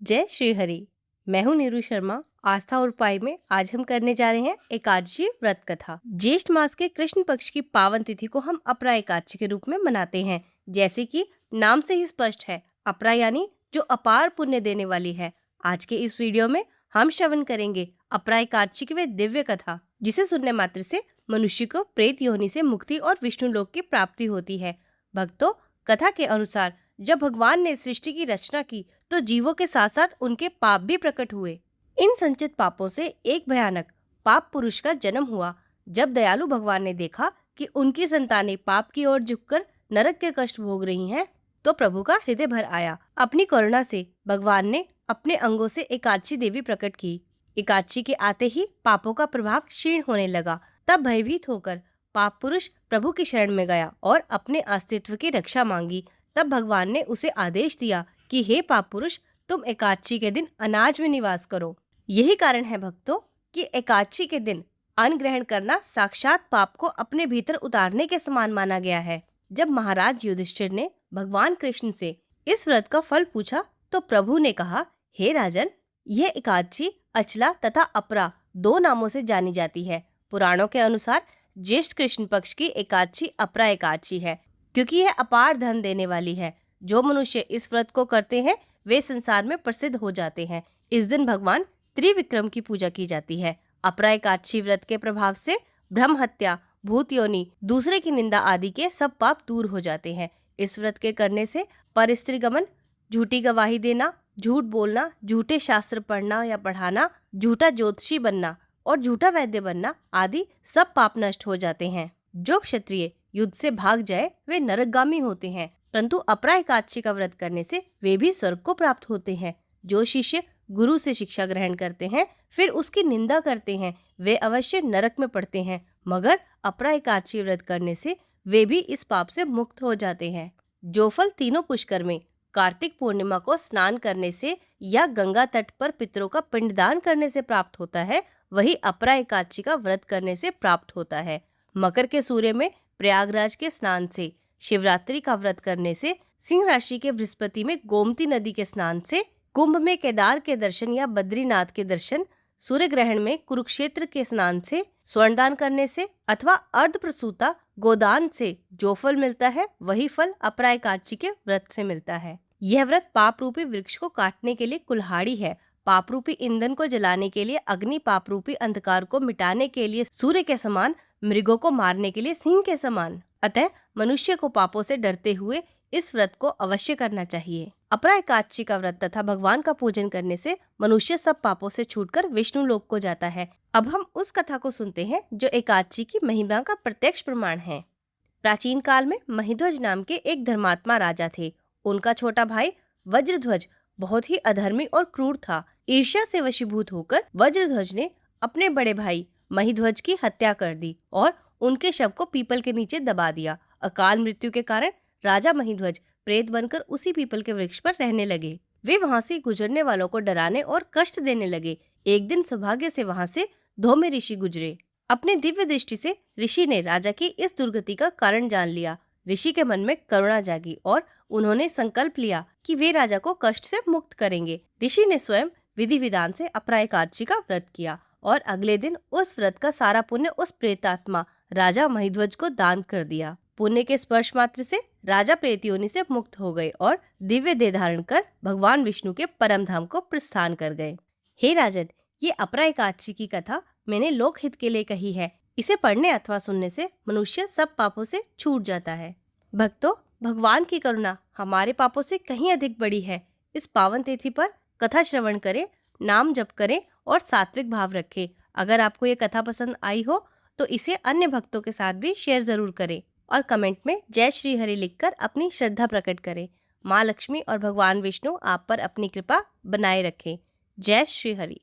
जय श्री हरि। मैं हूँ नीरू शर्मा। आस्था और उपाय में आज हम करने जा रहे हैं एकादशी व्रत कथा। ज्येष्ठ मास के कृष्ण पक्ष की पावन तिथि को हम अपरा एकादशी के रूप में मनाते हैं। जैसे कि नाम से ही स्पष्ट है, अपरा यानी जो अपार पुण्य देने वाली है। आज के इस वीडियो में हम श्रवण करेंगे अपरा एकादशी की वे दिव्य कथा, जिसे सुनने मात्र से मनुष्य को प्रेत योनि से मुक्ति और विष्णु लोक की प्राप्ति होती है। भक्तों, कथा के अनुसार जब भगवान ने सृष्टि की रचना की तो जीवों के साथ साथ उनके पाप भी प्रकट हुए। इन संचित पापों से एक भयानक पाप पुरुष का जन्म हुआ। जब दयालु भगवान ने देखा कि उनकी संतानें पाप की ओर झुककर नरक के कष्ट भोग रही हैं, तो प्रभु का हृदय भर आया। अपनी करुणा से भगवान ने अपने अंगों से एकादशी देवी प्रकट की। एकादशी के आते ही पापों का प्रभाव क्षीण होने लगा। तब भयभीत होकर पाप पुरुष प्रभु की शरण में गया और अपने अस्तित्व की रक्षा मांगी। तब भगवान ने उसे आदेश दिया कि हे पाप पुरुष, तुम एकादशी के दिन अनाज में निवास करो। यही कारण है भक्तों कि एकादशी के दिन अन्न ग्रहण करना साक्षात पाप को अपने भीतर उतारने के समान माना गया है। जब महाराज युधिष्ठिर ने भगवान कृष्ण से इस व्रत का फल पूछा तो प्रभु ने कहा, हे राजन, यह एकादशी अचला तथा अपरा दो नामों से जानी जाती है। पुराणों के अनुसार ज्येष्ठ कृष्ण पक्ष की एकादशी अपरा एकादशी है, क्योंकि यह अपार धन देने वाली है। जो मनुष्य इस व्रत को करते हैं वे संसार में प्रसिद्ध हो जाते हैं। इस दिन भगवान त्रिविक्रम की पूजा की जाती है। अपरा एकादशी व्रत के प्रभाव से ब्रह्म हत्या, भूत योनि, दूसरे की निंदा आदि के सब पाप दूर हो जाते हैं। इस व्रत के करने से परस्त्री गमन, झूठी गवाही देना, झूठ बोलना, झूठे शास्त्र पढ़ना या पढ़ाना, झूठा ज्योतिषी बनना और झूठा वैद्य बनना आदि सब पाप नष्ट हो जाते हैं। जो क्षत्रिय युद्ध से भाग जाए वे नरकगामी होते हैं, परंतु अपरा एकादशी का व्रत करने से वे भी स्वर्ग को प्राप्त होते हैं। जो शिष्य गुरु से शिक्षा ग्रहण करते हैं फिर उसकी निंदा करते हैं, वे अवश्य नरक में पड़ते हैं, मगर अपरा एकादशी व्रत करने से वे भी इस पाप से मुक्त हो जाते हैं। जो फल तीनों पुष्कर में कार्तिक पूर्णिमा को स्नान करने से या गंगा तट पर पितरों का पिंडदान करने से प्राप्त होता है, वही अपरा एकादशी का व्रत करने से प्राप्त होता है। मकर के सूर्य में प्रयागराज के स्नान से, शिवरात्रि का व्रत करने से, सिंह राशि के बृहस्पति में गोमती नदी के स्नान से, कुंभ में केदार के दर्शन या बद्रीनाथ के दर्शन, सूर्य ग्रहण में कुरुक्षेत्र के स्नान से, स्वर्णदान करने से अथवा अर्ध प्रसूता गोदान से जो फल मिलता है वही फल अपरा एकादशी के व्रत से मिलता है। यह व्रत पाप रूपी वृक्ष को काटने के लिए कुल्हाड़ी है, पाप रूपी ईंधन को जलाने के लिए अग्नि, पाप रूपी अंधकार को मिटाने के लिए सूर्य के समान, मृगों को मारने के लिए सिंह के समान। अतः मनुष्य को पापों से डरते हुए इस व्रत को अवश्य करना चाहिए। अपरा एकादशी का व्रत तथा भगवान का पूजन करने से मनुष्य सब पापों से छूटकर विष्णु लोक को जाता है। अब हम उस कथा को सुनते हैं जो एकादशी की महिमा का प्रत्यक्ष प्रमाण है। प्राचीन काल में महिध्वज नाम के एक धर्मात्मा राजा थे। उनका छोटा भाई वज्रध्वज बहुत ही अधर्मी और क्रूर था। ईर्ष्या से वशीभूत होकर वज्रध्वज ने अपने बड़े भाई महिध्वज की हत्या कर दी और उनके शव को पीपल के नीचे दबा दिया। अकाल मृत्यु के कारण राजा महिध्वज प्रेत बनकर उसी पीपल के वृक्ष पर रहने लगे। वे वहां से गुजरने वालों को डराने और कष्ट देने लगे। एक दिन सौभाग्य से वहां से धौम्य ऋषि गुजरे। अपने दिव्य दृष्टि से ऋषि ने राजा की इस दुर्गति का कारण जान लिया। ऋषि के मन में करुणा जागी और उन्होंने संकल्प लिया कि वे राजा को कष्ट से मुक्त करेंगे। ऋषि ने स्वयं विधि विधान से अपरा एकादशी का व्रत किया और अगले दिन उस व्रत का सारा पुण्य उस प्रेतात्मा राजा महिध्वज को दान कर दिया। पुण्य के स्पर्श मात्र से राजा प्रेत योनि से मुक्त हो गए और दिव्य देह धारण कर भगवान विष्णु के परम धाम को प्रस्थान कर गए। हे राजन, ये अपरा एकादशी की कथा मैंने लोकहित के लिए कही है। इसे पढ़ने अथवा सुनने से मनुष्य सब पापों से छूट जाता है। भक्तों, भगवान की करुणा हमारे पापों से कहीं अधिक बड़ी है। इस पावन तिथि पर कथा श्रवण करें, नाम जप करें और सात्विक भाव रखें। अगर आपको ये कथा पसंद आई हो तो इसे अन्य भक्तों के साथ भी शेयर जरूर करें और कमेंट में जय श्री हरि लिखकर अपनी श्रद्धा प्रकट करें। माँ लक्ष्मी और भगवान विष्णु आप पर अपनी कृपा बनाए रखें। जय श्री हरि।